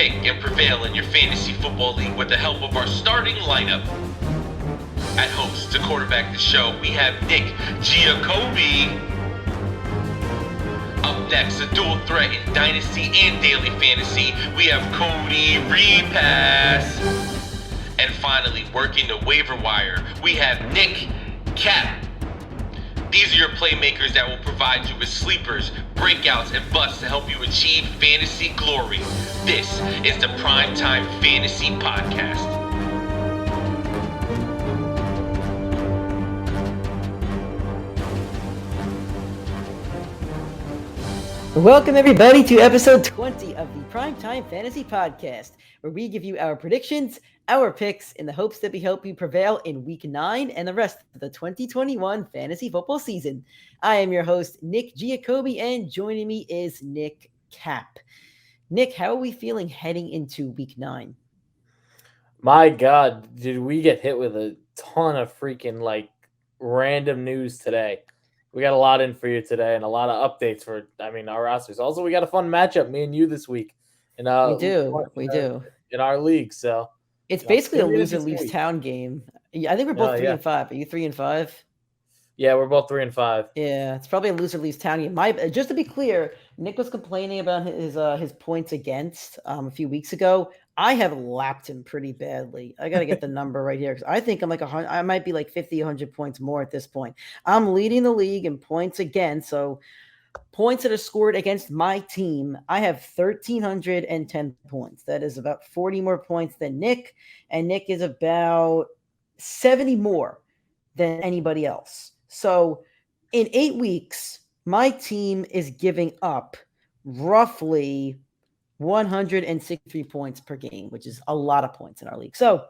pick and prevail in your fantasy football league with the help of our starting lineup. At host to quarterback the show, we have Nick Giacobbe. Up next, a dual threat in Dynasty and Daily Fantasy, we have Cody Repass. And finally, working the waiver wire, we have Nick Cap. These are your playmakers that will provide you with sleepers, breakouts, and busts to help you achieve fantasy glory. This is the PrimeTime Fantasy Podcast. Welcome everybody to episode 20 of the PrimeTime Fantasy Podcast, where we give you our predictions, our picks, in the hopes that we help you prevail in Week 9 and the rest of the 2021 fantasy football season. I am your host, Nick Giacobbe, and joining me is Nick Cap. Nick, how are we feeling heading into Week 9? My God, did we get hit with a ton of freaking random news today. We got a lot in for you today and a lot of updates for, our rosters. Also, we got a fun matchup, me and you this week. And we do. In our league, so. It's basically a loser leaves town game. I think we're both 3 and 5. Are you 3 and 5? Yeah, we're both 3 and 5. Yeah, it's probably a loser leaves town game. Just to be clear, Nick was complaining about his points against a few weeks ago. I have lapped him pretty badly. I got to get the number right here because I think I'm I might be like 50, 100 points more at this point. I'm leading the league in points again. So points that are scored against my team, I have 1,310 points. That is about 40 more points than Nick, and Nick is about 70 more than anybody else. So in 8 weeks, my team is giving up roughly 163 points per game, which is a lot of points in our league. So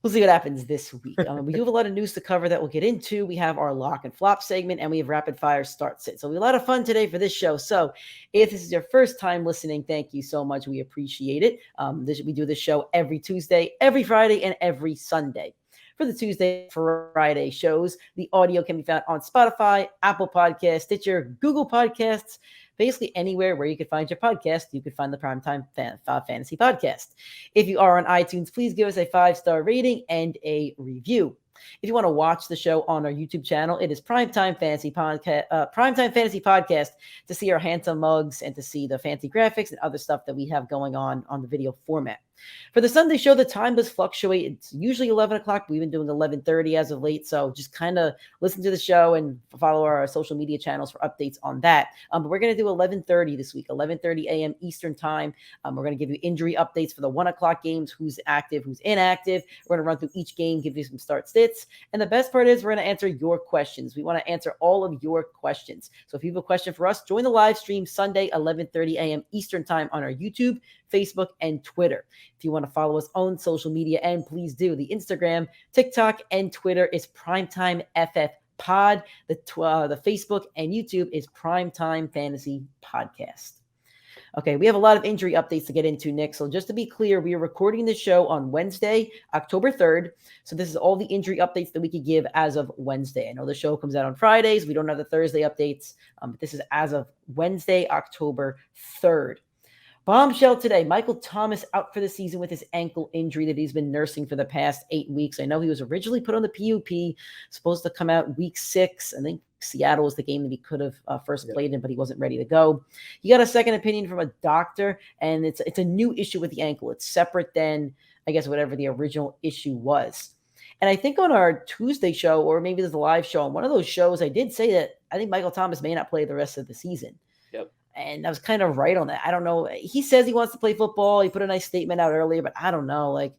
we'll see what happens this week. We do have a lot of news to cover that we'll get into. We have our lock and flop segment, and we have rapid fire start sit. So we have a lot of fun today for this show. So if this is your first time listening, thank you so much. We appreciate it. We do this show every Tuesday, every Friday, and every Sunday. For the Tuesday, Friday shows, the audio can be found on Spotify, Apple Podcasts, Stitcher, Google Podcasts, basically anywhere where you can find your podcast, you can find the PrimeTime Fantasy Podcast. If you are on iTunes, please give us a 5-star rating and a review. If you want to watch the show on our YouTube channel, it is PrimeTime Fantasy Podcast to see our handsome mugs and to see the fancy graphics and other stuff that we have going on the video format. For the Sunday show, the time does fluctuate. It's usually 11 o'clock. We've been doing 11:30 as of late, so just kind of listen to the show and follow our social media channels for updates on that. But we're going to do 11:30 this week, 11:30 a.m. Eastern time. We're going to give you injury updates for the 1 o'clock games, who's active, who's inactive. We're going to run through each game, give you some start sits. And the best part is we're going to answer your questions. We want to answer all of your questions. So if you have a question for us, join the live stream Sunday, 11:30 a.m. Eastern time on our YouTube, Facebook, and Twitter. If you want to follow us on social media, and please do, the Instagram, TikTok, and Twitter is PrimeTimeFFPod. The Facebook and YouTube is PrimeTime Fantasy Podcast. Okay, we have a lot of injury updates to get into, Nick. So just to be clear, we are recording the show on Wednesday, October 3rd. So this is all the injury updates that we could give as of Wednesday. I know the show comes out on Fridays. We don't have the Thursday updates. But this is as of Wednesday, October 3rd. Bombshell today, Michael Thomas out for the season with his ankle injury that he's been nursing for the past 8 weeks. I know he was originally put on the PUP, supposed to come out week 6. I think Seattle was the game that he could have first played in, but he wasn't ready to go. He got a second opinion from a doctor, and it's a new issue with the ankle. It's separate than, I guess, whatever the original issue was. And I think on our Tuesday show, or maybe there's a live show, on one of those shows, I did say that I think Michael Thomas may not play the rest of the season. Yep. And I was kind of right on that. I don't know. He says he wants to play football. He put a nice statement out earlier, but I don't know. Like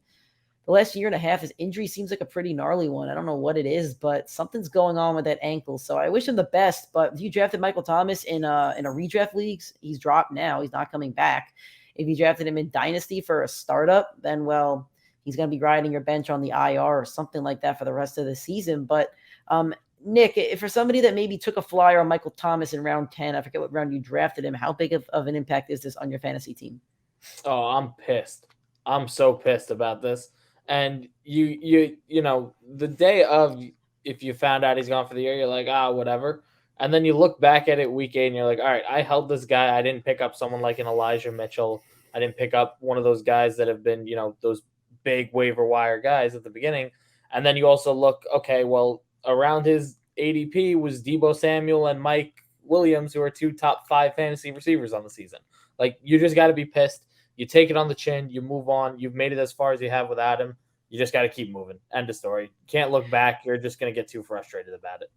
the last year and a half, his injury seems like a pretty gnarly one. I don't know what it is, but something's going on with that ankle. So I wish him the best. But if you drafted Michael Thomas in a redraft leagues, he's dropped now. He's not coming back. If you drafted him in Dynasty for a startup, then, well, he's going to be riding your bench on the IR or something like that for the rest of the season. But Nick, if for somebody that maybe took a flyer on Michael Thomas in round 10, I forget what round you drafted him, how big of an impact is this on your fantasy team? Oh, I'm pissed. I'm so pissed about this. And you know, the day of, if you found out he's gone for the year, you're like, whatever. And then you look back at it week 8 and you're like, all right, I held this guy. I didn't pick up someone like an Elijah Mitchell I didn't pick up one of those guys that have been, those big waiver wire guys at the beginning. And then you also look, okay, well, around his ADP was Deebo Samuel and Mike Williams, who are 2 top 5 fantasy receivers on the season. Like, you just got to be pissed. You take it on the chin. You move on. You've made it as far as you have without him. You just got to keep moving. End of story. Can't look back. You're just going to get too frustrated about it.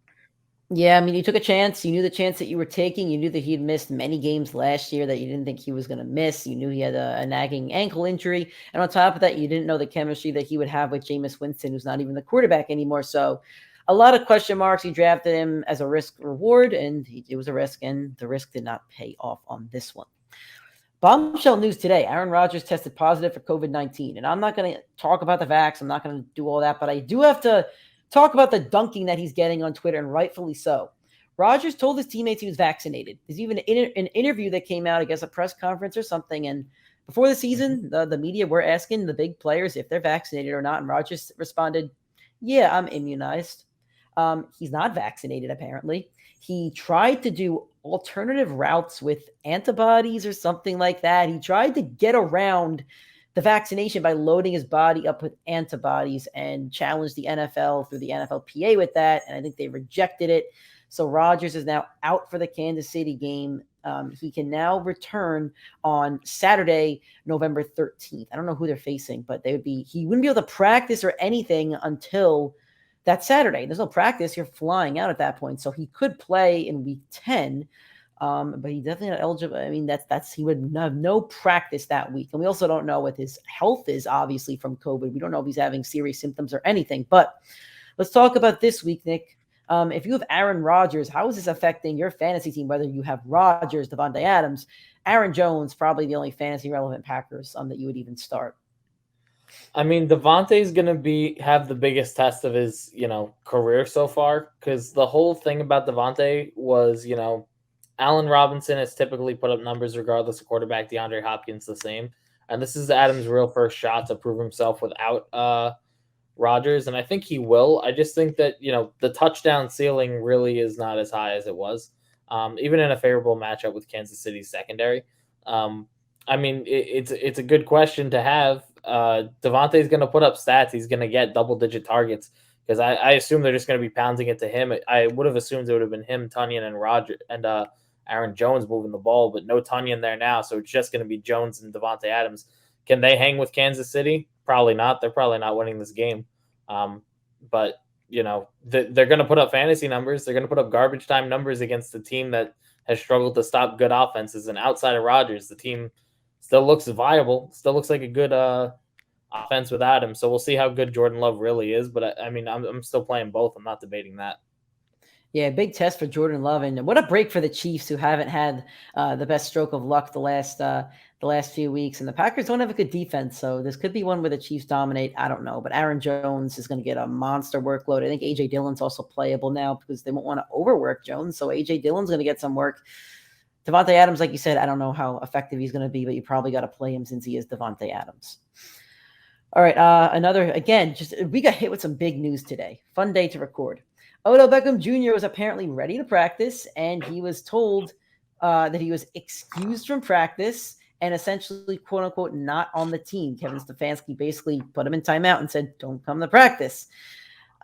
Yeah, I mean, you took a chance. You knew the chance that you were taking. You knew that he'd missed many games last year that you didn't think he was going to miss. You knew he had a nagging ankle injury. And on top of that, you didn't know the chemistry that he would have with Jameis Winston, who's not even the quarterback anymore. So a lot of question marks. You drafted him as a risk reward, and it was a risk, and the risk did not pay off on this one. Bombshell news today. Aaron Rodgers tested positive for COVID-19. And I'm not going to talk about the vax. I'm not going to do all that, but I do have to talk about the dunking that he's getting on Twitter, and rightfully so. Rodgers told his teammates he was vaccinated. There's even an interview that came out, I guess a press conference or something, and before the season, the media were asking the big players if they're vaccinated or not, and Rodgers responded, yeah, I'm immunized. He's not vaccinated, apparently. He tried to do alternative routes with antibodies or something like that. He tried to get around the vaccination by loading his body up with antibodies and challenged the NFL through the NFLPA with that. And I think they rejected it. So Rodgers is now out for the Kansas City game. He can now return on Saturday, November 13th. I don't know who they're facing, but he wouldn't be able to practice or anything until that Saturday. There's no practice. You're flying out at that point. So he could play in week 10. But he's definitely not eligible. I mean, he would have no practice that week. And we also don't know what his health is, obviously, from COVID. We don't know if he's having serious symptoms or anything. But let's talk about this week, Nick. If you have Aaron Rodgers, how is this affecting your fantasy team? Whether you have Rodgers, Davante Adams, Aaron Jones, probably the only fantasy relevant Packers that you would even start. I mean, Davante's going to have the biggest test of his, career so far, because the whole thing about Davante was, Allen Robinson has typically put up numbers regardless of quarterback. DeAndre Hopkins the same. And this is Adams' real first shot to prove himself without Rodgers, and I think he will. I just think that, the touchdown ceiling really is not as high as it was, even in a favorable matchup with Kansas City's secondary. I mean, it's a good question to have. Davante's going to put up stats. He's going to get double-digit targets because I assume they're just going to be pounding it to him. I would have assumed it would have been him, Tonyan, and Rodgers and Aaron Jones moving the ball, but no Tonyan there now, so it's just going to be Jones and Davante Adams. Can they hang with Kansas City? Probably not. They're probably not winning this game. But, they're going to put up fantasy numbers. They're going to put up garbage time numbers against a team that has struggled to stop good offenses. And outside of Rodgers, the team still looks viable, still looks like a good offense without him. So we'll see how good Jordan Love really is. But, I mean, I'm still playing both. I'm not debating that. Yeah, big test for Jordan Love, and what a break for the Chiefs, who haven't had the best stroke of luck the last few weeks. And the Packers don't have a good defense, so this could be one where the Chiefs dominate. I don't know, but Aaron Jones is going to get a monster workload. I think A.J. Dillon's also playable now because they won't want to overwork Jones, so A.J. Dillon's going to get some work. Davante Adams, like you said, I don't know how effective he's going to be, but you probably got to play him since he is Davante Adams. All right, we got hit with some big news today. Fun day to record. Odell Beckham Jr. was apparently ready to practice, and he was told that he was excused from practice and essentially, quote unquote, not on the team. Kevin Stefanski basically put him in timeout and said, don't come to practice.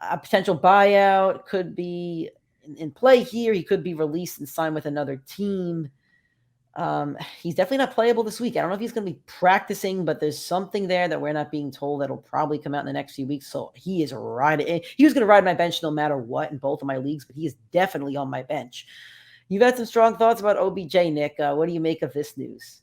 A potential buyout could be in play here. He could be released and signed with another team. He's definitely not playable this week. I don't know if he's going to be practicing, but there's something there that we're not being told that'll probably come out in the next few weeks. So he is riding. He was going to ride my bench no matter what in both of my leagues, but he is definitely on my bench. You've had some strong thoughts about OBJ, Nick. What do you make of this news?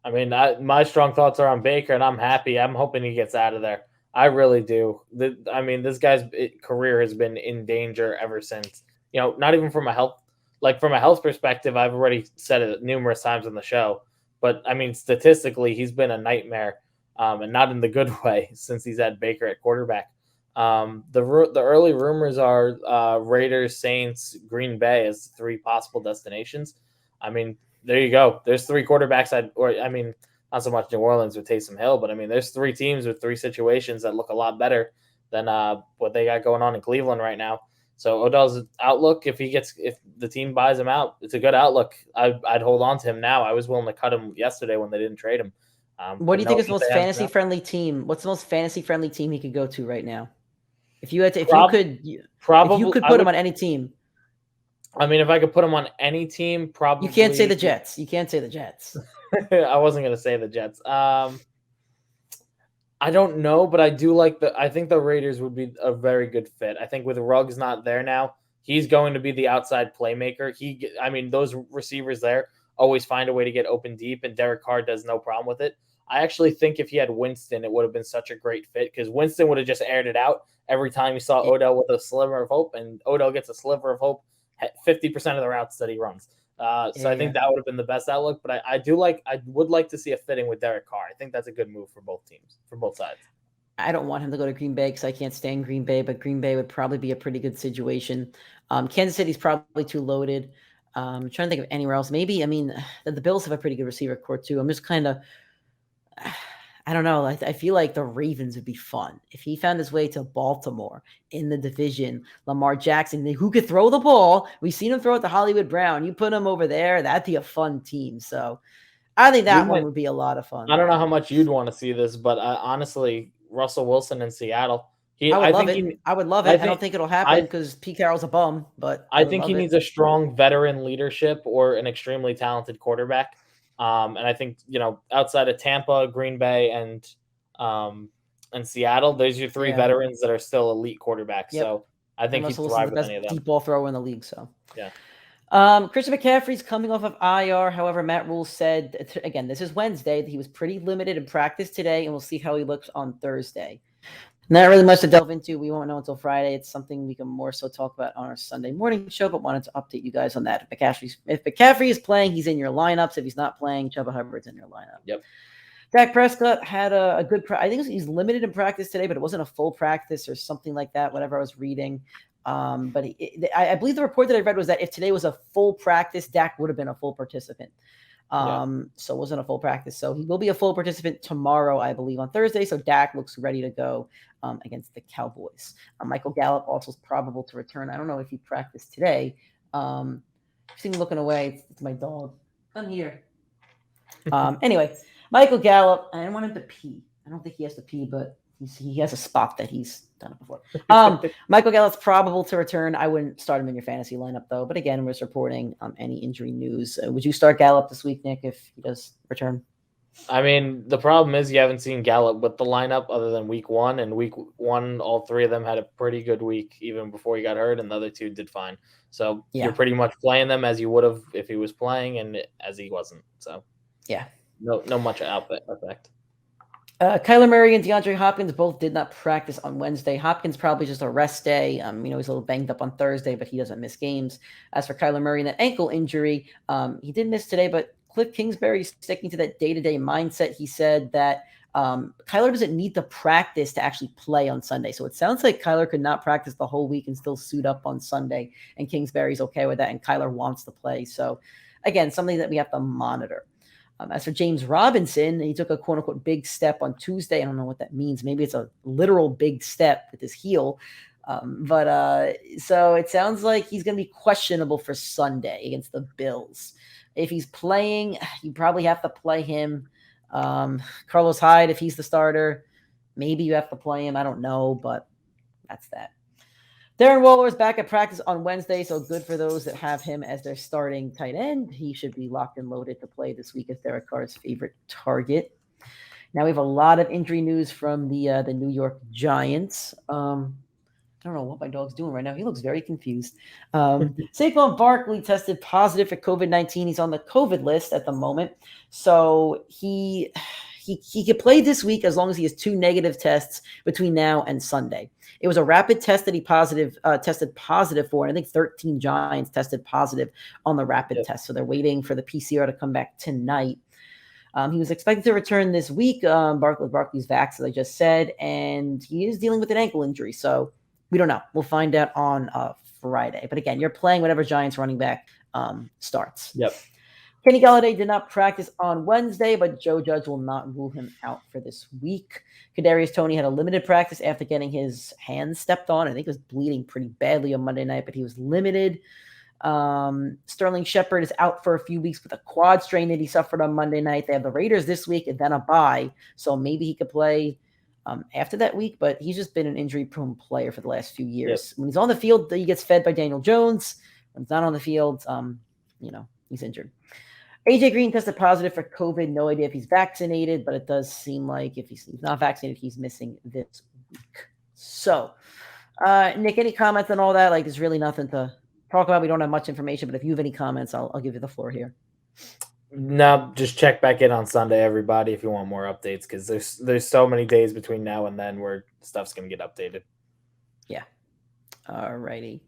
I mean, my strong thoughts are on Baker, and I'm happy. I'm hoping he gets out of there. I really do. This guy's career has been in danger ever since. Not even from a health perspective, I've already said it numerous times on the show. But I mean, statistically, he's been a nightmare, and not in the good way since he's had Baker at quarterback. The early rumors are Raiders, Saints, Green Bay as 3 possible destinations. I mean, there you go. There's 3 quarterbacks. Not so much New Orleans with Taysom Hill, but I mean, there's 3 teams with 3 situations that look a lot better than what they got going on in Cleveland right now. So Odell's outlook, if the team buys him out, it's a good outlook. I'd hold on to him now. I was willing to cut him yesterday when they didn't trade him. What do you think is the most fantasy friendly team? What's the most fantasy friendly team he could go to right now? If you could put him on any team. I mean, if I could put him on any team, probably. You can't say the Jets. I wasn't going to say the Jets. I don't know, but I think the Raiders would be a very good fit. I think with Ruggs not there now, he's going to be the outside playmaker. Those receivers there always find a way to get open deep, and Derek Carr does no problem with it. I actually think if he had Winston, it would have been such a great fit because Winston would have just aired it out every time you saw Odell with a sliver of hope, and Odell gets a sliver of hope 50% of the routes that he runs. I think that would have been the best outlook, but I would like to see a fitting with Derek Carr. I think that's a good move for both teams, for both sides. I don't want him to go to Green Bay because I can't stand Green Bay, but Green Bay would probably be a pretty good situation. Kansas City's probably too loaded. I'm trying to think of anywhere else. Maybe, the Bills have a pretty good receiver core too. I'm just kind of, I don't know. I feel like the Ravens would be fun. If he found his way to Baltimore in the division, Lamar Jackson, who could throw the ball. We've seen him throw it to Hollywood Brown. You put him over there, that'd be a fun team. So I think that one would be a lot of fun. I don't know how much you'd want to see this, but honestly, Russell Wilson in Seattle. I would love it. I don't think it'll happen because Pete Carroll's a bum, but I think he needs a strong veteran leadership or an extremely talented quarterback. And I think, outside of Tampa, Green Bay, and Seattle, those are three veterans that are still elite quarterbacks. Yep. So I think he'd thrive with any of them. Deep ball thrower in the league. So yeah. Christian McCaffrey's coming off of IR. However, Matt Rule said, again, this is Wednesday, that he was pretty limited in practice today, and we'll see how he looks on Thursday. Not really much to delve into. We won't know until Friday. It's something we can more so talk about on our Sunday morning show, but wanted to update you guys on that. If McCaffrey is playing, he's in your lineups. If he's not playing, Chuba Hubbard's in your lineup. Yep. Dak Prescott had a good I think he's limited in practice today, but it wasn't a full practice or something like that, whatever I was reading. But I believe the report that I read was that if today was a full practice, Dak would have been a full participant. So it wasn't a full practice. So he will be a full participant tomorrow, I believe, on Thursday. So Dak looks ready to go against the Cowboys. Michael Gallup also is probable to return. I don't know if he practiced today. I've seen him looking away. It's my dog. I'm here. Anyway, Michael Gallup, I don't want him to pee. I don't think he has to pee, but he has a spot that he's done it before. Michael Gallup's probable to return. I wouldn't start him in your fantasy lineup, though. But again, we're just reporting any injury news. Would you start Gallup this week, Nick, if he does return? The problem is you haven't seen Gallup with the lineup other than week one. And week one, all three of them had a pretty good week even before he got hurt, and the other two did fine. So you're pretty much playing them as you would have if he was playing and as he wasn't. So no much effect. Kyler Murray and DeAndre Hopkins both did not practice on Wednesday. Hopkins probably just a rest day. He's a little banged up on Thursday, but he doesn't miss games. As for Kyler Murray and that ankle injury, he did miss today, but Cliff Kingsbury sticking to that day-to-day mindset. He said that Kyler doesn't need to practice to actually play on Sunday. So it sounds like Kyler could not practice the whole week and still suit up on Sunday, and Kingsbury's okay with that, and Kyler wants to play. So again, something that we have to monitor. As for James Robinson, he took a quote-unquote big step on Tuesday. I don't know what that means. Maybe it's a literal big step with his heel. So it sounds like he's going to be questionable for Sunday against the Bills. If he's playing, you probably have to play him. Carlos Hyde, if he's the starter, maybe you have to play him. I don't know, but that's that. Darren Waller is back at practice on Wednesday, so good for those that have him as their starting tight end. He should be locked and loaded to play this week as Derek Carr's favorite target. Now we have a lot of injury news from the New York Giants. I don't know what my dog's doing right now. He looks very confused. Saquon Barkley tested positive for COVID-19. He's on the COVID list at the moment, so he could play this week as long as he has 2 negative tests between now and Sunday. It was a rapid test that he tested positive for, and I think 13 Giants tested positive on the rapid test. So they're waiting for the PCR to come back tonight. He was expected to return this week. Barkley's vaxxed, as I just said, and he is dealing with an ankle injury. So we don't know. We'll find out on Friday. But again, you're playing whatever Giants running back starts. Yep. Kenny Golladay did not practice on Wednesday, but Joe Judge will not rule him out for this week. Kadarius Toney had a limited practice after getting his hand stepped on. I think he was bleeding pretty badly on Monday night, but he was limited. Sterling Shepard is out for a few weeks with a quad strain that he suffered on Monday night. They have the Raiders this week and then a bye, so maybe he could play after that week, but he's just been an injury-prone player for the last few years. Yep. When he's on the field, he gets fed by Daniel Jones. When he's not on the field, he's injured. AJ Green tested positive for COVID. No idea if he's vaccinated, but it does seem like if he's not vaccinated, he's missing this week. So, Nick, any comments on all that? Like, there's really nothing to talk about. We don't have much information, but if you have any comments, I'll give you the floor here. No, just check back in on Sunday, everybody, if you want more updates, because there's so many days between now and then where stuff's going to get updated. Yeah. All righty.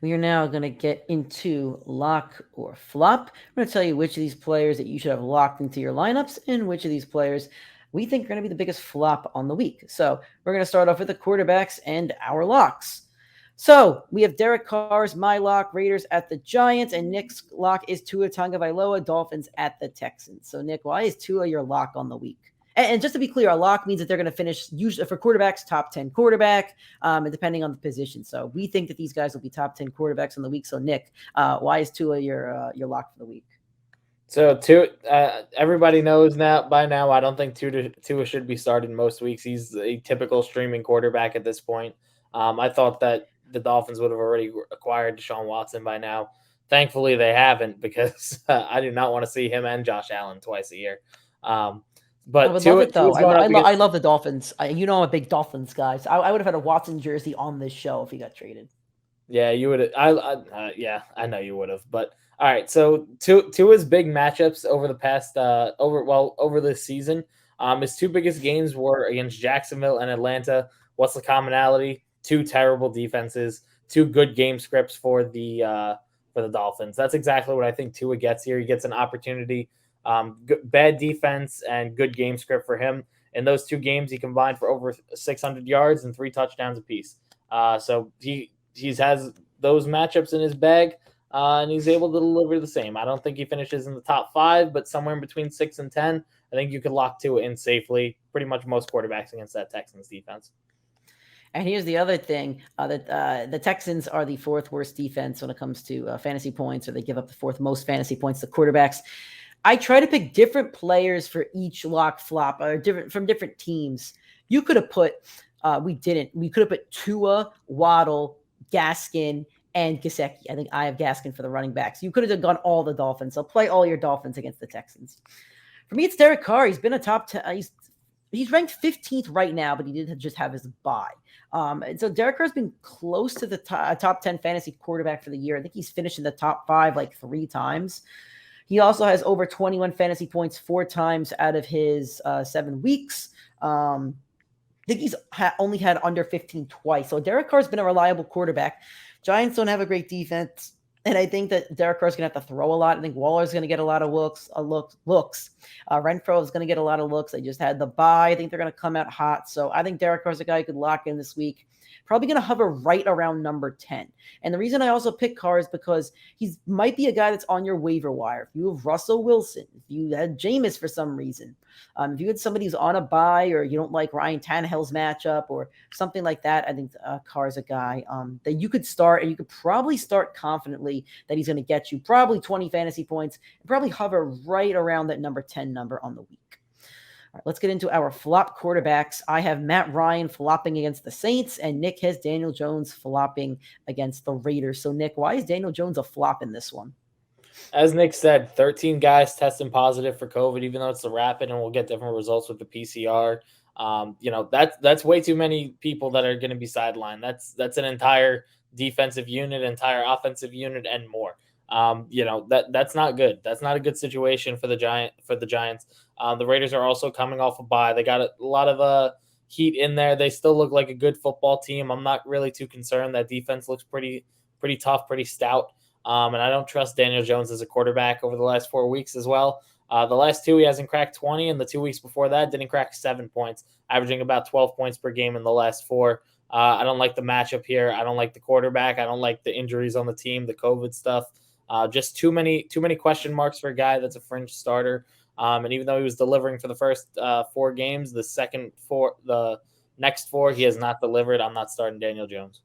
We are now going to get into lock or flop. I'm going to tell you which of these players that you should have locked into your lineups and which of these players we think are going to be the biggest flop on the week. So we're going to start off with the quarterbacks and our locks. So we have Derek Carr's my lock, Raiders at the Giants, and Nick's lock is Tua Tagovailoa, Dolphins at the Texans. So Nick, why is Tua your lock on the week? And just to be clear, a lock means that they're going to finish, usually for quarterbacks, top 10 quarterback, and depending on the position. So we think that these guys will be top 10 quarterbacks on the week. So Nick, why is Tua your lock for the week? So Tua, everybody knows by now, I don't think Tua should be started most weeks. He's a typical streaming quarterback at this point. I thought that the Dolphins would have already acquired Deshaun Watson by now. Thankfully, they haven't, because I do not want to see him and Josh Allen twice a year. But I would love it, though. I love the Dolphins. I'm a big Dolphins guy. So I would have had a Watson jersey on this show if he got traded. Yeah, you would. Yeah, I know you would have. But all right, so Tua's big matchups over the past over this season. His two biggest games were against Jacksonville and Atlanta. What's the commonality? Two terrible defenses, two good game scripts for the Dolphins. That's exactly what I think Tua gets here. He gets an opportunity. Bad defense and good game script for him. In those two games, he combined for over 600 yards and 3 touchdowns apiece. So he has those matchups in his bag, and he's able to deliver the same. I don't think he finishes in the top 5, but somewhere in between 6 and 10, I think you could lock Tua in safely. Pretty much most quarterbacks against that Texans defense. And here's the other thing, that the Texans are the 4th worst defense when it comes to fantasy points, or they give up the 4th most fantasy points to quarterbacks. I try to pick different players for each lock flop, or from different teams. You could have put, we didn't. We could have put Tua, Waddle, Gaskin, and Gesicki. I think I have Gaskin for the running backs. You could have gone all the Dolphins. So play all your Dolphins against the Texans. For me, it's Derek Carr. He's been a top 10. He's ranked 15th right now, but he did just have his bye. And so Derek Carr's been close to the top 10 fantasy quarterback for the year. I think he's finished in the top 5 like 3 times. He also has over 21 fantasy points 4 times out of his 7 weeks. I think he's only had under 15 twice. So Derek Carr's been a reliable quarterback. Giants don't have a great defense, and I think that Derek Carr's going to have to throw a lot. I think Waller's going to get a lot of looks. Renfro is going to get a lot of looks. They just had the bye. I think they're going to come out hot. So I think Derek Carr's a guy you could lock in this week. Probably going to hover right around number 10. And the reason I also pick Carr is because he might be a guy that's on your waiver wire. If you have Russell Wilson, if you had Jameis for some reason, if you had somebody who's on a bye, or you don't like Ryan Tannehill's matchup or something like that, I think Carr is a guy that you could start, and you could probably start confidently that he's going to get you probably 20 fantasy points and probably hover right around that number 10 number on the week. All right, let's get into our flop quarterbacks. I have Matt Ryan flopping against the Saints, and Nick has Daniel Jones flopping against the Raiders. So, Nick, why is Daniel Jones a flop in this one? As Nick said, 13 guys testing positive for COVID, even though it's the rapid and we'll get different results with the PCR. That's way too many people that are going to be sidelined. That's an entire defensive unit, entire offensive unit, and more. That's not good. That's not a good situation for the Giants. The Raiders are also coming off a bye. They got a lot of heat in there. They still look like a good football team. I'm not really too concerned. That defense looks pretty tough, pretty stout. And I don't trust Daniel Jones as a quarterback over the last 4 weeks as well. The last 2, he hasn't cracked 20, and the 2 weeks before that didn't crack 7 points, averaging about 12 points per game in the last 4. I don't like the matchup here. I don't like the quarterback. I don't like the injuries on the team, the COVID stuff. Just too many question marks for a guy that's a fringe starter. And even though he was delivering for the first 4 games, the next 4 he has not delivered. I'm not starting Daniel Jones.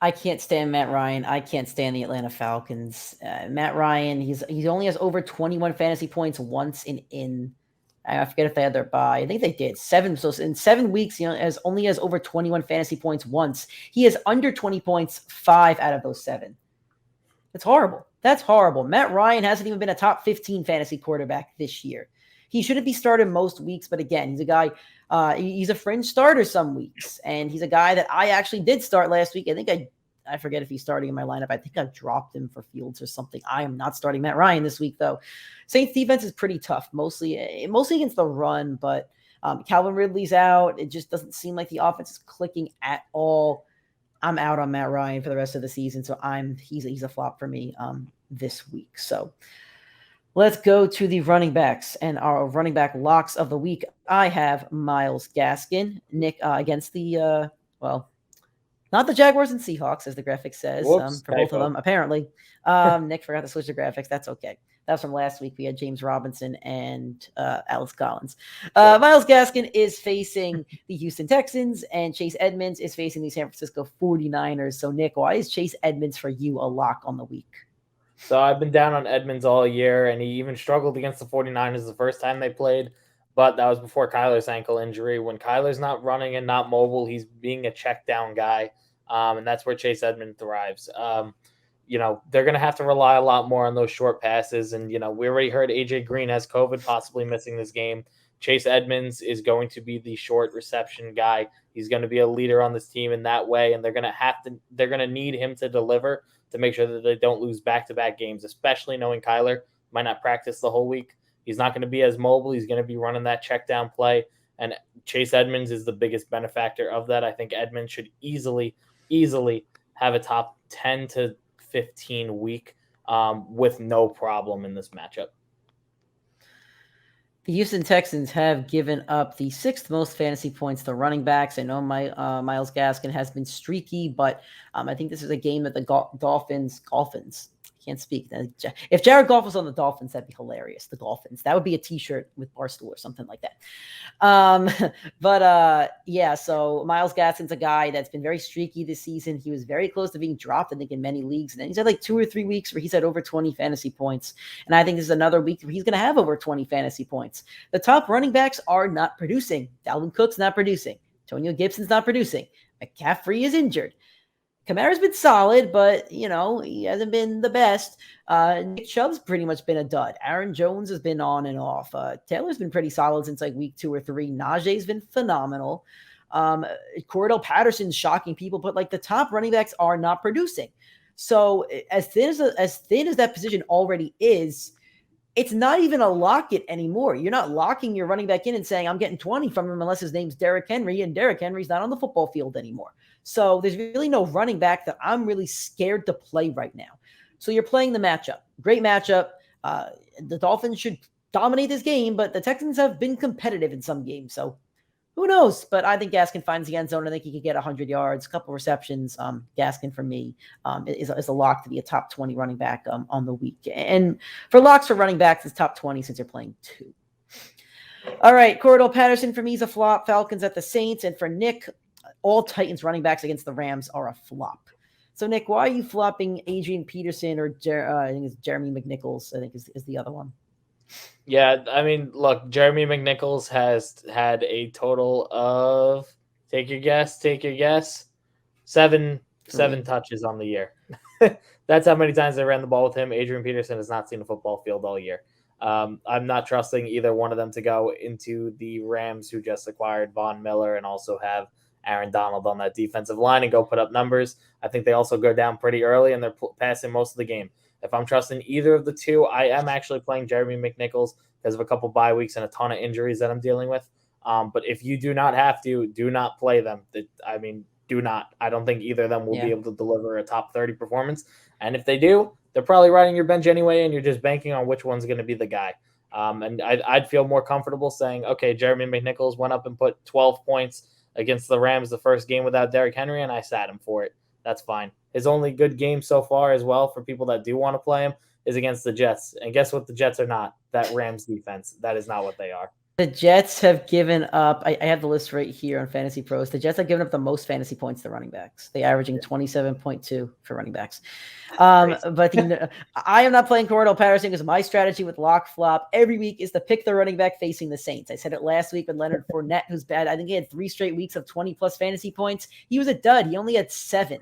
I can't stand Matt Ryan. I can't stand the Atlanta Falcons. Matt Ryan, he only has over 21 fantasy points once in I forget if they had their bye. I think they did 7. So in 7 weeks, he only has over 21 fantasy points once. He has under 20 points 5 out of those 7. That's horrible. That's horrible. Matt Ryan hasn't even been a top 15 fantasy quarterback this year. He shouldn't be started most weeks, but again, he's a guy, he's a fringe starter some weeks, and he's a guy that I actually did start last week. I think I forget if he's starting in my lineup. I think I dropped him for Fields or something. I am not starting Matt Ryan this week, though. Saints defense is pretty tough, mostly against the run, but Calvin Ridley's out. It just doesn't seem like the offense is clicking at all. I'm out on Matt Ryan for the rest of the season, so he's a flop for me this week. So let's go to the running backs and our running back locks of the week. I have Myles Gaskin, Nick against the not the Jaguars and Seahawks, as the graphic says. Whoops, for both of them, apparently. Nick forgot to switch the graphics. That's okay. That was from last week. We had James Robinson and Alex Collins. Myles Gaskin is facing the Houston Texans, and Chase Edmonds is facing the San Francisco 49ers. So, Nick, why is Chase Edmonds for you a lock on the week? So I've been down on Edmonds all year, and he even struggled against the 49ers the first time they played, but that was before Kyler's ankle injury. When Kyler's not running and not mobile, he's being a check down guy, and that's where Chase Edmonds thrives. They're going to have to rely a lot more on those short passes, and, we already heard A.J. Green has COVID, possibly missing this game. Chase Edmonds is going to be the short reception guy. He's going to be a leader on this team in that way, and they're going to need him to deliver to make sure that they don't lose back-to-back games, especially knowing Kyler might not practice the whole week. He's not going to be as mobile. He's going to be running that check down play, and Chase Edmonds is the biggest benefactor of that. I think Edmonds should easily have a top 10 to 15 week with no problem in this matchup. The Houston Texans have given up the 6th most fantasy points to running backs. I know Myles Gaskin has been streaky, but I think this is a game that the Dolphins, can't speak. If Jared Goff was on the Dolphins, that'd be hilarious. The Dolphins. That would be a T-shirt with Barstool or something like that. So Myles Gaskin's a guy that's been very streaky this season. He was very close to being dropped, I think, in many leagues. And then he's had like 2 or 3 weeks where he's had over 20 fantasy points. And I think this is another week where he's going to have over 20 fantasy points. The top running backs are not producing. Dalvin Cook's not producing. Antonio Gibson's not producing. McCaffrey is injured. Kamara's been solid, but, he hasn't been the best. Nick Chubb's pretty much been a dud. Aaron Jones has been on and off. Taylor's been pretty solid since like week 2 or 3. Najee's been phenomenal. Cordell Patterson's shocking people, but like the top running backs are not producing. So as thin as that position already is, it's not even a lock it anymore. You're not locking your running back in and saying, I'm getting 20 from him unless his name's Derrick Henry, and Derrick Henry's not on the football field anymore. So there's really no running back that I'm really scared to play right now. So you're playing the matchup. Great matchup. The Dolphins should dominate this game, but the Texans have been competitive in some games. So who knows? But I think Gaskin finds the end zone. I think he could get 100 yards, a couple receptions. Gaskin, for me, is a lock to be a top 20 running back on the week. And for locks for running backs, it's top 20 since you're playing 2. All right, Cordell Patterson for me is a flop. Falcons at the Saints. And for Nick, all Titans running backs against the Rams are a flop. So, Nick, why are you flopping Adrian Peterson or I think it's Jeremy McNichols, I think is the other one? Yeah, I mean, look, Jeremy McNichols has had a total of, take your guess, 7 touches on the year. That's how many times they ran the ball with him. Adrian Peterson has not seen a football field all year. I'm not trusting either one of them to go into the Rams, who just acquired Von Miller and also have Aaron Donald on that defensive line, and go put up numbers. I think they also go down pretty early, and they're passing most of the game. If I'm trusting either of the two, I am actually playing Jeremy McNichols because of a couple bye weeks and a ton of injuries that I'm dealing with. But if you do not have to, do not play them. Do not. I don't think either of them will be able to deliver a top 30 performance. And if they do, they're probably riding your bench anyway, and you're just banking on which one's going to be the guy. And I'd feel more comfortable saying, okay, Jeremy McNichols went up and put 12 points against the Rams the first game without Derrick Henry, and I sat him for it. That's fine. His only good game so far as well for people that do want to play him is against the Jets. And guess what the Jets are not? That Rams defense. That is not what they are. The Jets have given up, I have the list right here on Fantasy Pros. The Jets have given up the most fantasy points to running backs. They're averaging 27.2 for running backs. But I am not playing Cordell Patterson because my strategy with lock flop every week is to pick the running back facing the Saints. I said it last week with Leonard Fournette, who's bad. I think he had 3 straight weeks of 20-plus fantasy points. He was a dud. He only had 7.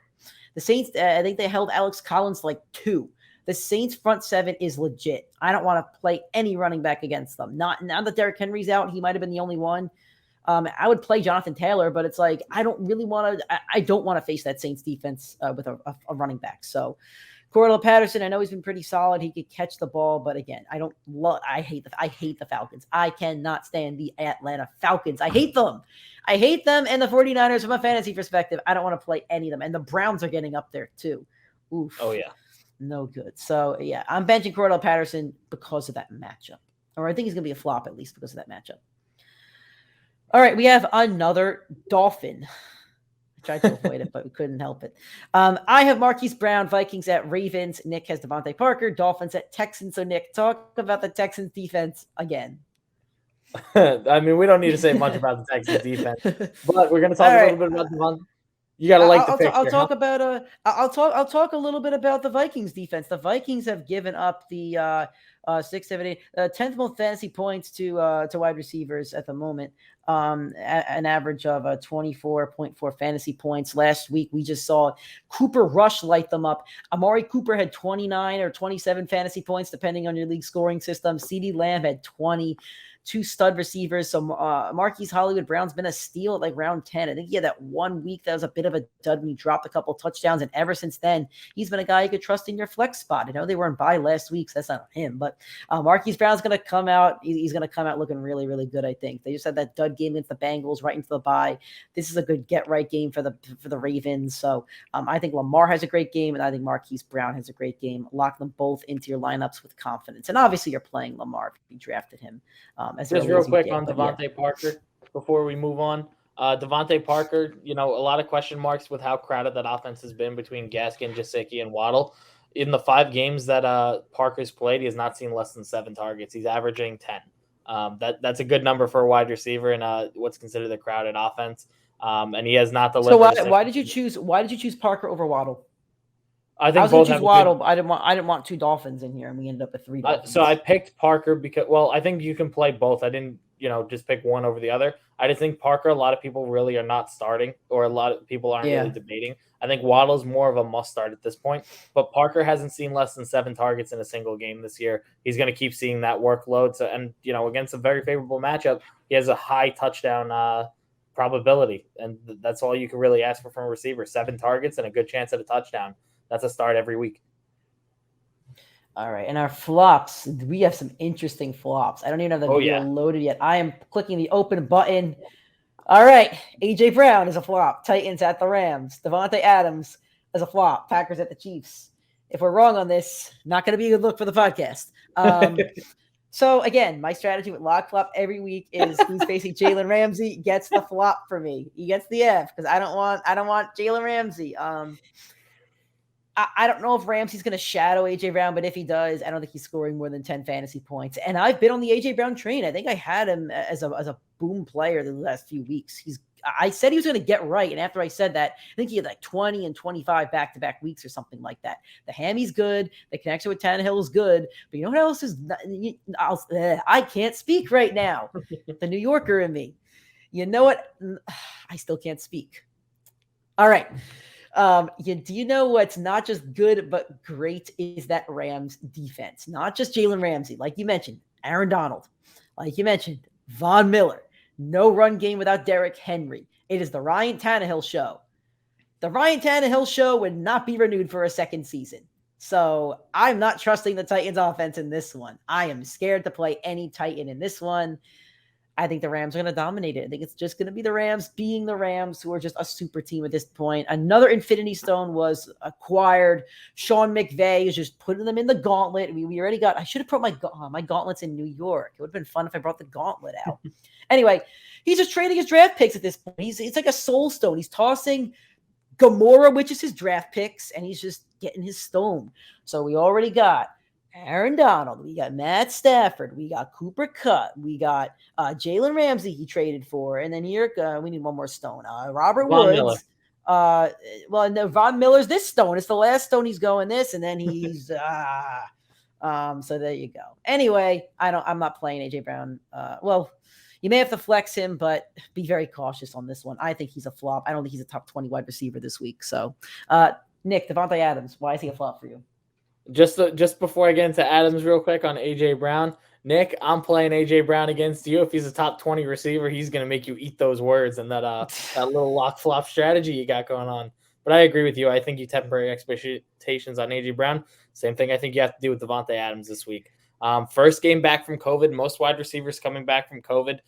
The Saints, I think they held Alex Collins to like 2. The Saints front 7 is legit. I don't want to play any running back against them. Not now that Derrick Henry's out, he might have been the only one. I would play Jonathan Taylor, but it's like I don't really want to. I don't want to face that Saints defense with a running back. So, Cordell Patterson, I know he's been pretty solid. He could catch the ball, but again, I hate the Falcons. I cannot stand the Atlanta Falcons. I hate them. And the 49ers from a fantasy perspective. I don't want to play any of them. And the Browns are getting up there too. Oof. Oh yeah. No good. So, yeah, I'm benching Cordell Patterson because of that matchup. Or I think he's going to be a flop at least because of that matchup. All right, we have another Dolphin. I tried to avoid it, but we couldn't help it. I have Marquise Brown, Vikings at Ravens. Nick has Devontae Parker, Dolphins at Texans. So, Nick, talk about the Texans defense again. I mean, we don't need to say much about the Texans defense, but we're going to talk a little bit about Devontae. You gotta like the picture. I'll talk a little bit about the Vikings defense. The Vikings have given up the 6, 7, 8, 10th most fantasy points to wide receivers at the moment. An average of 24.4 fantasy points. Last week we just saw Cooper Rush light them up. Amari Cooper had 29 or 27 fantasy points depending on your league scoring system. CeeDee Lamb had 20. 2 stud receivers. So Marquise Hollywood Brown's been a steal at like round 10. I think he had that 1 week that was a bit of a dud when he dropped a couple touchdowns. And ever since then, he's been a guy you could trust in your flex spot. I know they weren't by last week, so that's not him. But Marquise Brown's going to come out. He's going to come out looking really, really good, I think. They just had that dud game against the Bengals right into the bye. This is a good get-right game for the Ravens. So I think Lamar has a great game, and I think Marquise Brown has a great game. Lock them both into your lineups with confidence. And obviously, you're playing Lamar if you drafted him. Just real quick on Devontae Parker before we move on. Devontae Parker, a lot of question marks with how crowded that offense has been between Gaskin, Gesicki, and Waddle. In the 5 games that Parker's played, he has not seen less than 7 targets. He's averaging 10. That's a good number for a wide receiver in what's considered a crowded offense. And he has not delivered. So why did you choose Parker over Waddle? I think both choose Waddle, but I didn't want 2 Dolphins in here, and we ended up with 3 Dolphins. So I picked Parker because, I think you can play both. I didn't, just pick one over the other. I just think Parker, a lot of people really are not starting, or a lot of people aren't really debating. I think Waddle's more of a must start at this point, but Parker hasn't seen less than 7 targets in a single game this year. He's going to keep seeing that workload. So, and against a very favorable matchup, he has a high touchdown probability, and that's all you can really ask for from a receiver: 7 targets and a good chance at a touchdown. That's a start every week. All right. And our flops, we have some interesting flops. I don't even have the video loaded yet. I am clicking the open button. All right. A.J. Brown is a flop. Titans at the Rams. Davante Adams is a flop. Packers at the Chiefs. If we're wrong on this, not going to be a good look for the podcast. So, again, my strategy with lock flop every week is who's facing Jalen Ramsey gets the flop for me. He gets the F because I don't want Jalen Ramsey. I don't know if Ramsey's going to shadow A.J. Brown, but if he does, I don't think he's scoring more than 10 fantasy points. And I've been on the A.J. Brown train. I think I had him as a boom player the last few weeks. I said he was going to get right, and after I said that, I think he had like 20 and 25 back-to-back weeks or something like that. The Hammy's good. The connection with Tannehill is good. But you know what else is I can't speak right now. The New Yorker in me. You know what? I still can't speak. All right. Do you know what's not just good but great is that Rams defense? Not just Jalen Ramsey, like you mentioned, Aaron Donald, like you mentioned, Von Miller. No run game without Derrick Henry. It is the Ryan Tannehill show. The Ryan Tannehill show would not be renewed for a second season. So I'm not trusting the Titans offense in this one. I am scared to play any Titan in this one. I think the Rams are going to dominate it. I think it's just going to be the Rams being the Rams, who are just a super team at this point. Another Infinity Stone was acquired. Sean McVay is just putting them in the gauntlet. We already got – I should have put my gauntlets in New York. It would have been fun if I brought the gauntlet out. Anyway, he's just trading his draft picks at this point. It's like a soul stone. He's tossing Gamora, which is his draft picks, and he's just getting his stone. So we already got Aaron Donald, we got Matt Stafford, we got Cooper Kupp, we got Jalen Ramsey he traded for, and then here we need one more stone. Robert Von Woods. Miller. Well, no, Von Miller's this stone. It's the last stone he's going this, and then he's so there you go. Anyway, I'm not playing AJ Brown. Well, you may have to flex him, but be very cautious on this one. I think he's a flop. I don't think he's a top 20 wide receiver this week. So, Nick, Davante Adams, why is he a flop for you? Just before I get into Adams real quick on AJ Brown, Nick, I'm playing AJ Brown against you. If he's a top 20 receiver, he's going to make you eat those words and that little lock flop strategy you got going on. But I agree with you. I think you temporary expectations on AJ Brown. Same thing I think you have to do with Davante Adams this week. First game back from COVID. Most wide receivers coming back from COVID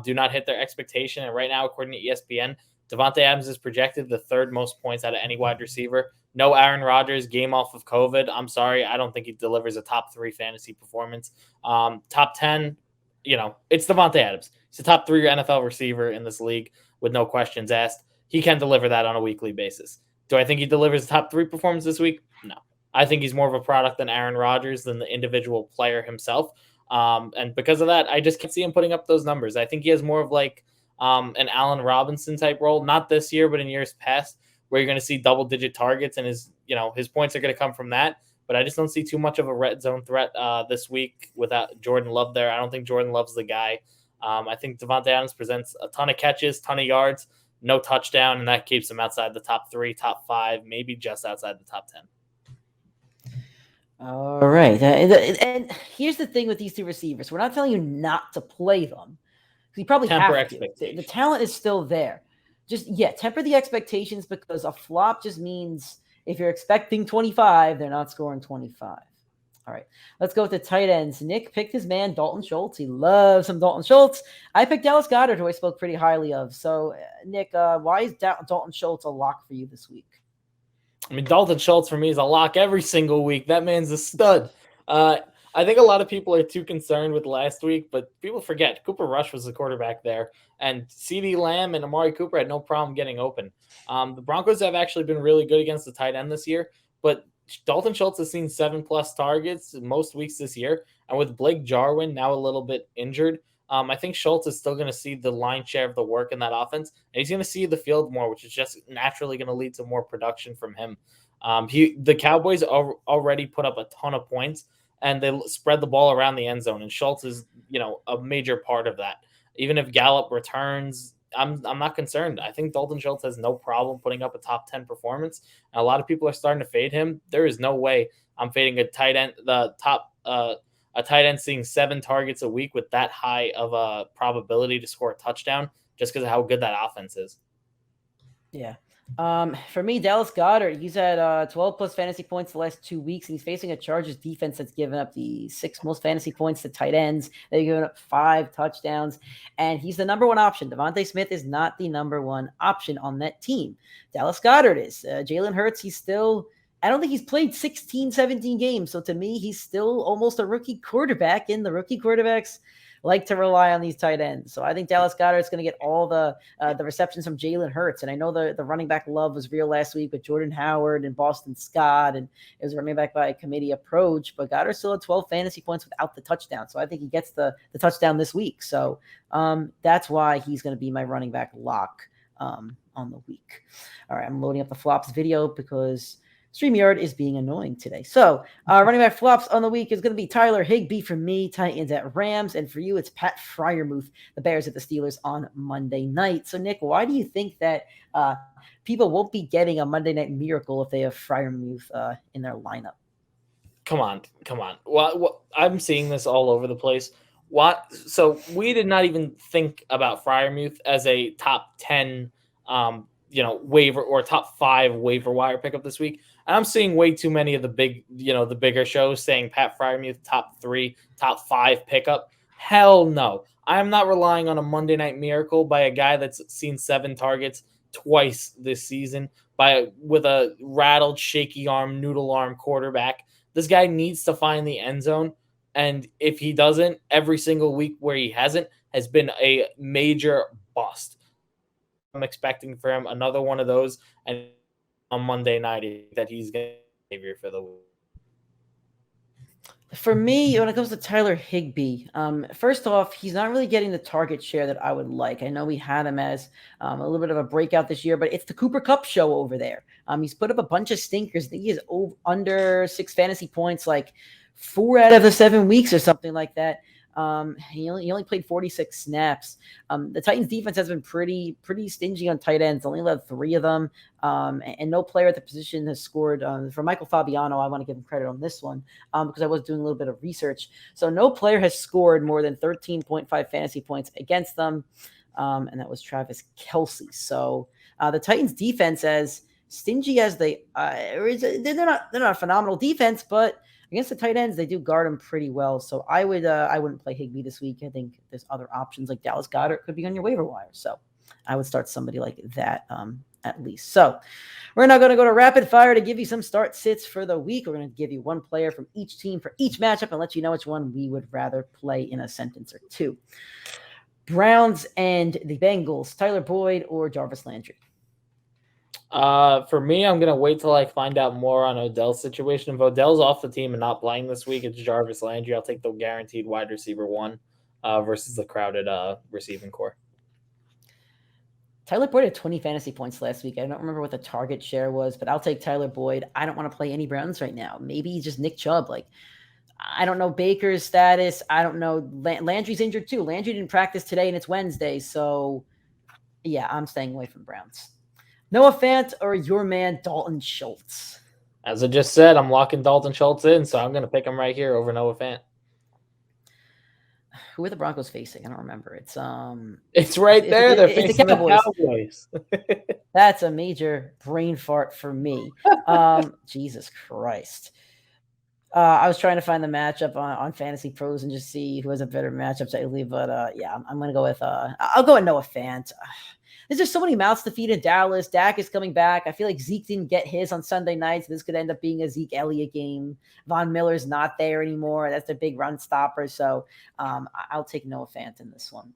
do not hit their expectation. And right now, according to ESPN, Davante Adams is projected the third most points out of any wide receiver. No Aaron Rodgers, game off of COVID. I'm sorry. I don't think he delivers a top 3 fantasy performance. Top 10, it's Davante Adams. He's a top 3 NFL receiver in this league with no questions asked. He can deliver that on a weekly basis. Do I think he delivers a top 3 performance this week? No. I think he's more of a product than Aaron Rodgers, than the individual player himself. And because of that, I just can't see him putting up those numbers. I think he has more of like an Allen Robinson type role, not this year, but in years past, where you're going to see double-digit targets and his points are going to come from that. But I just don't see too much of a red zone threat this week without Jordan Love there. I don't think Jordan Love's the guy. I think Davante Adams presents a ton of catches, ton of yards, no touchdown, and that keeps him outside the top 3, top 5, maybe just outside the top 10. All right. And here's the thing with these 2 receivers. We're not telling you not to play them. You probably have to. The talent is still there. Just, temper the expectations, because a flop just means if you're expecting 25, they're not scoring 25. All right. Let's go with the tight ends. Nick picked his man, Dalton Schultz. He loves some Dalton Schultz. I picked Dallas Goedert, who I spoke pretty highly of. So, Nick, why is Dalton Schultz a lock for you this week? I mean, Dalton Schultz for me is a lock every single week. That man's a stud. I think a lot of people are too concerned with last week, but people forget Cooper Rush was the quarterback there, and CeeDee Lamb and Amari Cooper had no problem getting open. The Broncos have actually been really good against the tight end this year, but Dalton Schultz has seen 7+ targets most weeks this year, and with Blake Jarwin now a little bit injured, I think Schultz is still going to see the lion's share of the work in that offense, and he's going to see the field more, which is just naturally going to lead to more production from him. The Cowboys already put up a ton of points, and they spread the ball around the end zone, and Schultz is, a major part of that. Even if Gallup returns, I'm not concerned. I think Dalton Schultz has no problem putting up a top 10 performance, and a lot of people are starting to fade him. There is no way I'm fading a tight end, a tight end seeing 7 targets a week with that high of a probability to score a touchdown just because of how good that offense is. Yeah. For me, Dallas Goedert, he's had 12+ fantasy points the last 2 weeks, and he's facing a Chargers defense that's given up the 6th most fantasy points to tight ends. They've given up 5 touchdowns, and he's the number 1 option. Devontae Smith is not the number 1 option on that team. Dallas Goedert is. Jalen Hurts, I don't think he's played 16, 17 games. So to me, he's still almost a rookie quarterback, and the rookie quarterbacks like to rely on these tight ends. So I think Dallas Goedert is going to get all the receptions from Jalen Hurts. And I know the running back love was real last week with Jordan Howard and Boston Scott, and it was running back by a committee approach. But Goedert still had 12 fantasy points without the touchdown. So I think he gets the touchdown this week. So that's why he's going to be my running back lock on the week. All right, I'm loading up the flops video because StreamYard is being annoying today. So running back flops on the week is going to be Tyler Higbee for me, Titans at Rams. And for you, it's Pat Freiermuth, the Bears at the Steelers on Monday night. So, Nick, why do you think that people won't be getting a Monday night miracle if they have Freiermuth in their lineup? Come on. Well, I'm seeing this all over the place. So we did not even think about Freiermuth as a top 10 waiver or top 5 waiver wire pickup this week. And I'm seeing way too many of the bigger shows saying Pat Freiermuth, top 3, top 5 pickup. Hell no. I am not relying on a Monday night miracle by a guy that's seen 7 targets twice this season with a rattled, shaky arm, noodle arm quarterback. This guy needs to find the end zone. And if he doesn't, every single week where he hasn't has been a major bust. I'm expecting for him another one of those, and on Monday night that he's going to be savior for the week? For me, when it comes to Tyler Higbee, first off, he's not really getting the target share that I would like. I know we had him as a little bit of a breakout this year, but it's the Cooper Kupp show over there. He's put up a bunch of stinkers. I think he is under 6 fantasy points, like 4 out of the 7 weeks or something like that. He only played 46 snaps. The Titans defense has been pretty stingy on tight ends. Only allowed 3 of them. And no player at the position has scored. For Michael Fabiano, I want to give him credit on this one because I was doing a little bit of research. So no player has scored more than 13.5 fantasy points against them. And that was Travis Kelce. So the Titans defense, as stingy as they're not a phenomenal defense, but against the tight ends, they do guard them pretty well. So I wouldn't play Higbee this week. I think there's other options like Dallas Goedert could be on your waiver wire. So I would start somebody like that at least. So we're now going to go to rapid fire to give you some start sits for the week. We're going to give you one player from each team for each matchup and let you know which one we would rather play in a sentence or two. Browns and the Bengals, Tyler Boyd or Jarvis Landry? For me, I'm going to wait till I find out more on Odell's situation. If Odell's off the team and not playing this week, it's Jarvis Landry. I'll take the guaranteed wide receiver 1 versus the crowded receiving core. Tyler Boyd had 20 fantasy points last week. I don't remember what the target share was, but I'll take Tyler Boyd. I don't want to play any Browns right now. Maybe just Nick Chubb. I don't know Baker's status. I don't know. Landry's injured too. Landry didn't practice today, and it's Wednesday. So, yeah, I'm staying away from Browns. Noah Fant or your man Dalton Schultz? As I just said, I'm locking Dalton Schultz in, so I'm going to pick him right here over Noah Fant. Who are the Broncos facing? I don't remember. It's right there. They're facing the Cowboys. That's a major brain fart for me. Jesus Christ. I was trying to find the matchup on Fantasy Pros and just see who has a better matchup lately, but yeah, I'm going to go with I'll go with Noah Fant. There's just so many mouths to feed in Dallas. Dak is coming back. I feel like Zeke didn't get his on Sunday nights. This could end up being a Zeke Elliott game. Von Miller's not there anymore. That's their big run stopper. So I'll take Noah Fant in this one.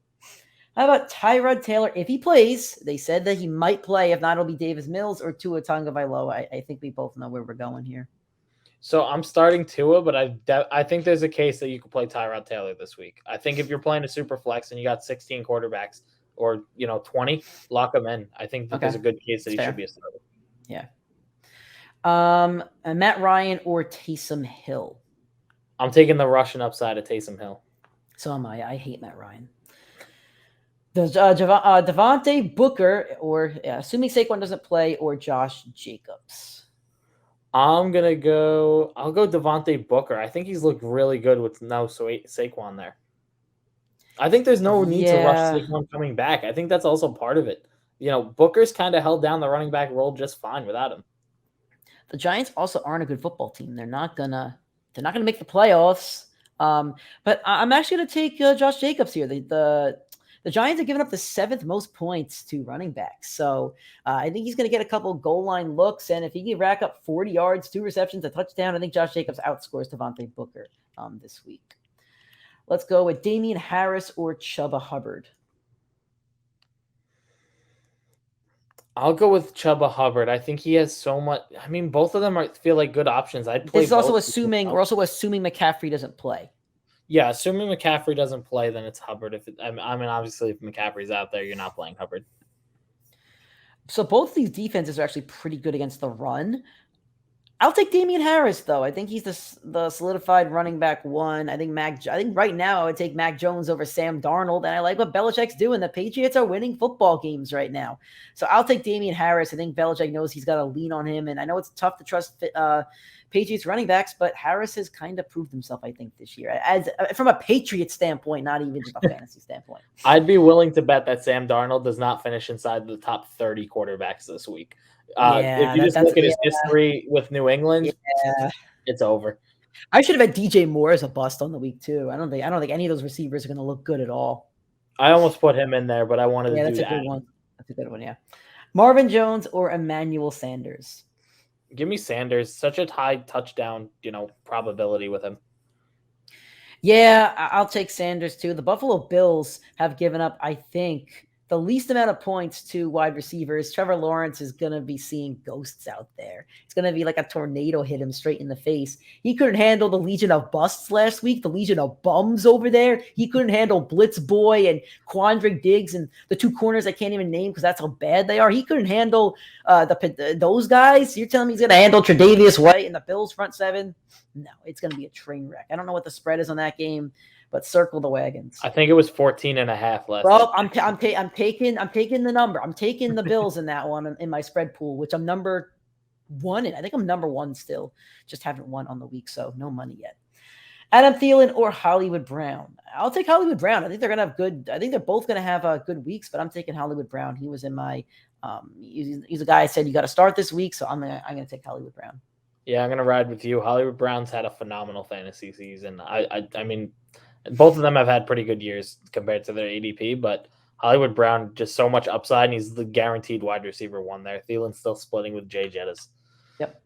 How about Tyrod Taylor? If he plays, they said that he might play. If not, it'll be Davis Mills or Tua Tagovailoa. I think we both know where we're going here. So I'm starting Tua, but I think there's a case that you could play Tyrod Taylor this week. I think if you're playing a super flex and you got 16 quarterbacks, or 20, lock them in. I think that there's a good case that he should be a starter. Yeah. Matt Ryan or Taysom Hill? I'm taking the Russian upside of Taysom Hill. So am I. I hate Matt Ryan. Does Devontae Booker or assuming Saquon doesn't play or Josh Jacobs? I'll go Devontae Booker. I think he's looked really good with no Saquon there. I think there's no need to rush Saquon coming back. I think that's also part of it. Booker's kind of held down the running back role just fine without him. The Giants also aren't a good football team. They're not gonna make the playoffs. But I'm actually gonna take Josh Jacobs here. The Giants have given up the 7th most points to running backs. So I think he's gonna get a couple goal line looks, and if he can rack up 40 yards, 2 receptions, a touchdown, I think Josh Jacobs outscores Devontae Booker this week. Let's go with Damian Harris or Chuba Hubbard. I'll go with Chuba Hubbard. I think he has so much. I mean, both of them feel like good options. I'd play. This is also assuming we're also assuming McCaffrey doesn't play. Yeah, assuming McCaffrey doesn't play, then it's Hubbard. Obviously, if McCaffrey's out there, you're not playing Hubbard. So both of these defenses are actually pretty good against the run. I'll take Damian Harris, though. I think he's the solidified running back 1. I think right now I would take Mac Jones over Sam Darnold, and I like what Belichick's doing. The Patriots are winning football games right now. So I'll take Damian Harris. I think Belichick knows he's got to lean on him, and I know it's tough to trust Patriots running backs, but Harris has kind of proved himself, I think, this year. As from a Patriots standpoint, not even just a fantasy standpoint. I'd be willing to bet that Sam Darnold does not finish inside the top 30 quarterbacks this week. If you just look at his history with New England, it's over. I should have had DJ Moore as a bust on the week too. I don't think any of those receivers are going to look good at all. I almost put him in there, but I wanted to do that. That's a good one. That's a good one. Yeah. Marvin Jones or Emmanuel Sanders? Give me Sanders. Such a high touchdown, probability with him. Yeah, I'll take Sanders too. The Buffalo Bills have given up, I think, the least amount of points to wide receivers, Trevor Lawrence is going to be seeing ghosts out there. It's going to be like a tornado hit him straight in the face. He couldn't handle the Legion of Busts last week, the Legion of Bums over there. He couldn't handle Blitz Boy and Quandre Diggs and the two corners I can't even name because that's how bad they are. He couldn't handle those guys. You're telling me he's going to handle Tre'Davious White and the Bills front seven? No, it's going to be a train wreck. I don't know what the spread is on that game, but circle the wagons. I think it was 14.5 last. Well, I'm taking the number. I'm taking the Bills in that one in my spread pool, which I'm number 1 in. I think I'm number 1 still. Just haven't won on the week, so no money yet. Adam Thielen or Hollywood Brown? I'll take Hollywood Brown. I think they're gonna have good. I think they're both gonna have good weeks, but I'm taking Hollywood Brown. He was in my. He's a guy I said you got to start this week, so I'm gonna take Hollywood Brown. Yeah, I'm gonna ride with you. Hollywood Brown's had a phenomenal fantasy season. I mean, both of them have had pretty good years compared to their ADP, but Hollywood Brown just so much upside, and he's the guaranteed wide receiver 1 there. Thielen's still splitting with Jay Jettas. Yep.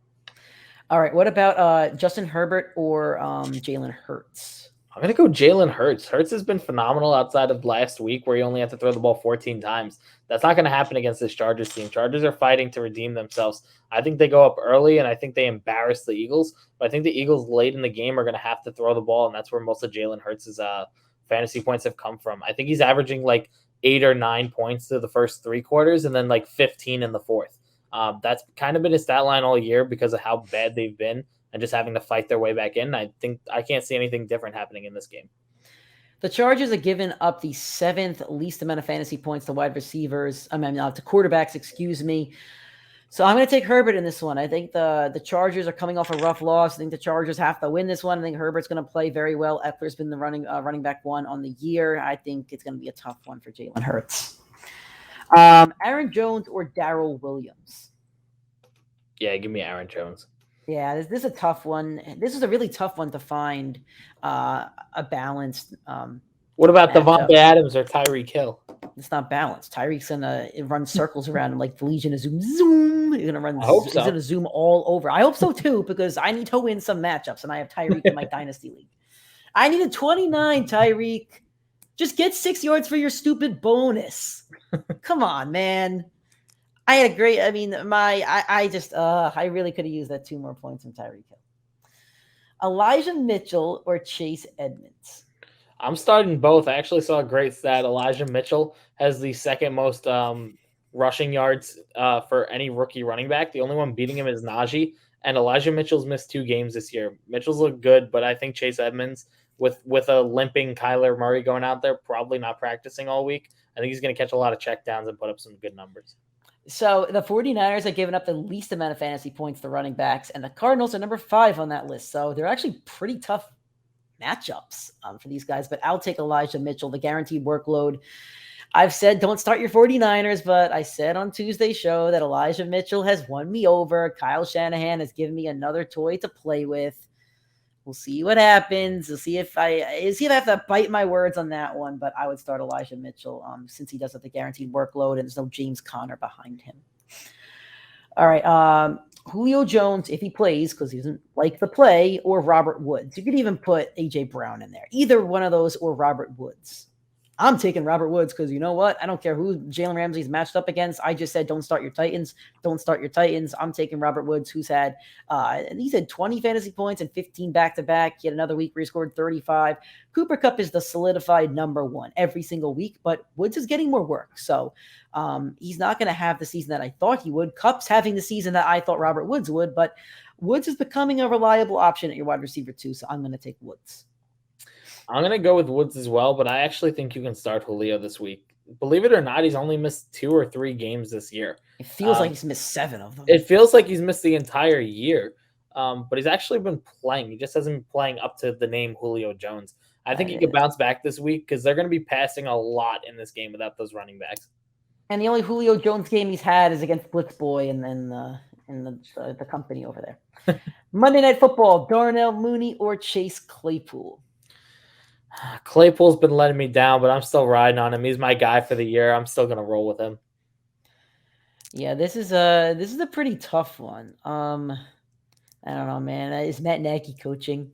All right. What about Justin Herbert or Jalen Hurts? I'm going to go Jalen Hurts. Hurts has been phenomenal outside of last week where he only had to throw the ball 14 times. That's not going to happen against this Chargers team. Chargers are fighting to redeem themselves. I think they go up early, and I think they embarrass the Eagles. But I think the Eagles late in the game are going to have to throw the ball, and that's where most of Jalen Hurts' fantasy points have come from. I think he's averaging like 8 or 9 points through the first 3 quarters and then like 15 in the fourth. That's kind of been his stat line all year because of how bad they've been and just having to fight their way back in. I think I can't see anything different happening in this game. The Chargers are giving up the 7th least amount of fantasy points to wide receivers. To quarterbacks, excuse me. So I'm going to take Herbert in this one. I think the Chargers are coming off a rough loss. I think the Chargers have to win this one. I think Herbert's going to play very well. Eckler's been the running back 1 on the year. I think it's going to be a tough one for Jalen Hurts. Aaron Jones or Darrell Williams? Yeah, give me Aaron Jones. Yeah, this is a tough one. This is a really tough one to find a balanced. What about DeVonta Adams or Tyreek Hill? It's not balanced. Tyreek's gonna run circles around him like the Legion of Zoom. He's gonna run. He's gonna zoom all over. I hope so too because I need to win some matchups, and I have Tyreek in my dynasty league. I need a 29, Tyreek. Just get 6 yards for your stupid bonus. Come on, man. I had a great. I mean, I really could have used that 2 more points from Tyreek Hill. Elijah Mitchell or Chase Edmonds? I'm starting both. I actually saw a great stat. Elijah Mitchell has the 2nd most rushing yards for any rookie running back. The only one beating him is Najee, and Elijah Mitchell's missed 2 games this year. Mitchell's looked good, but I think Chase Edmonds, with a limping Kyler Murray going out there, probably not practicing all week, I think he's going to catch a lot of checkdowns and put up some good numbers. So the 49ers are giving up the least amount of fantasy points to running backs, and the Cardinals are number 5 on that list. So they're actually pretty tough matchups for these guys, but I'll take Elijah Mitchell, the guaranteed workload. I've said don't start your 49ers, but I said on Tuesday's show that Elijah Mitchell has won me over. Kyle Shanahan has given me another toy to play with. We'll see what happens. We'll see if I have to bite my words on that one, but I would start Elijah Mitchell since he does have the guaranteed workload and there's no James Conner behind him. All right. Julio Jones, if he plays, because he doesn't like the play, or Robert Woods. You could even put A.J. Brown in there. Either one of those or Robert Woods. I'm taking Robert Woods because you know what? I don't care who Jalen Ramsey's matched up against. I just said don't start your Titans. Don't start your Titans. I'm taking Robert Woods, who's had 20 fantasy points and 15 back-to-back. He had another week where he scored 35. Cooper Kupp is the solidified number 1 every single week, but Woods is getting more work. So he's not going to have the season that I thought he would. Kupp's having the season that I thought Robert Woods would, but Woods is becoming a reliable option at your wide receiver too, so I'm going to take Woods. I'm going to go with Woods as well, but I actually think you can start Julio this week. Believe it or not, he's only missed 2 or 3 games this year. It feels like he's missed 7 of them. It feels like he's missed the entire year, but he's actually been playing. He just hasn't been playing up to the name Julio Jones. I think he could bounce back this week because they're going to be passing a lot in this game without those running backs. And the only Julio Jones game he's had is against Blitz Boy and then the company over there. Monday Night Football, Darnell Mooney or Chase Claypool? Claypool's been letting me down, but I'm still riding on him. He's my guy for the year. I'm still going to roll with him. Yeah, this is a pretty tough one. I don't know, man. Is Matt Nagy coaching?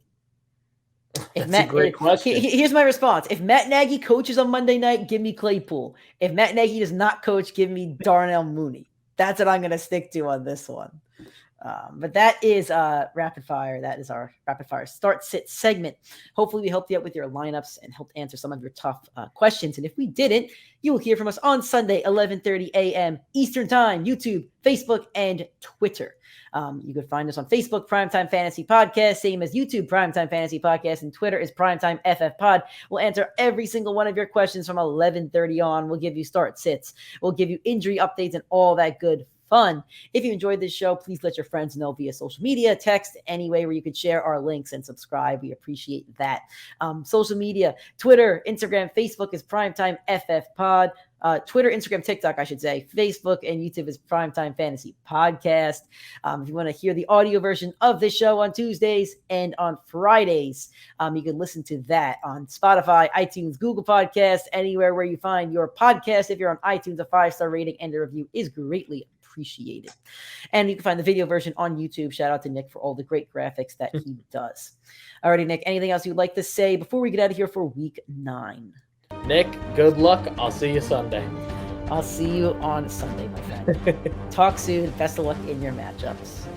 If That's a great question. Here's my response. If Matt Nagy coaches on Monday night, give me Claypool. If Matt Nagy does not coach, give me Darnell Mooney. That's what I'm going to stick to on this one. But that is Rapid Fire. That is our Rapid Fire Start Sit segment. Hopefully we helped you out with your lineups and helped answer some of your tough questions. And if we didn't, you will hear from us on Sunday, 11:30 a.m. Eastern Time, YouTube, Facebook, and Twitter. You can find us on Facebook, Primetime Fantasy Podcast, same as YouTube, Primetime Fantasy Podcast, and Twitter is PrimeTimeFFPod. We'll answer every single one of your questions from 11:30 on. We'll give you start sits. We'll give you injury updates and all that good fun. If you enjoyed this show, please let your friends know via social media, text, any way where you could share our links and subscribe. We appreciate that. Social media, Twitter, Instagram, Facebook is PrimetimeFFPod. Twitter, Instagram, TikTok, I should say. Facebook and YouTube is Primetime Fantasy Podcast. If you want to hear the audio version of this show on Tuesdays and on Fridays, you can listen to that on Spotify, iTunes, Google Podcasts, anywhere where you find your podcast. If you're on iTunes, a 5-star rating and a review is greatly appreciated. And you can find the video version on YouTube. Shout out to Nick for all the great graphics that he does. Alrighty, Nick, anything else you'd like to say before we get out of here for week 9? Nick, good luck. I'll see you Sunday. I'll see you on Sunday, my friend. Talk soon. Best of luck in your matchups.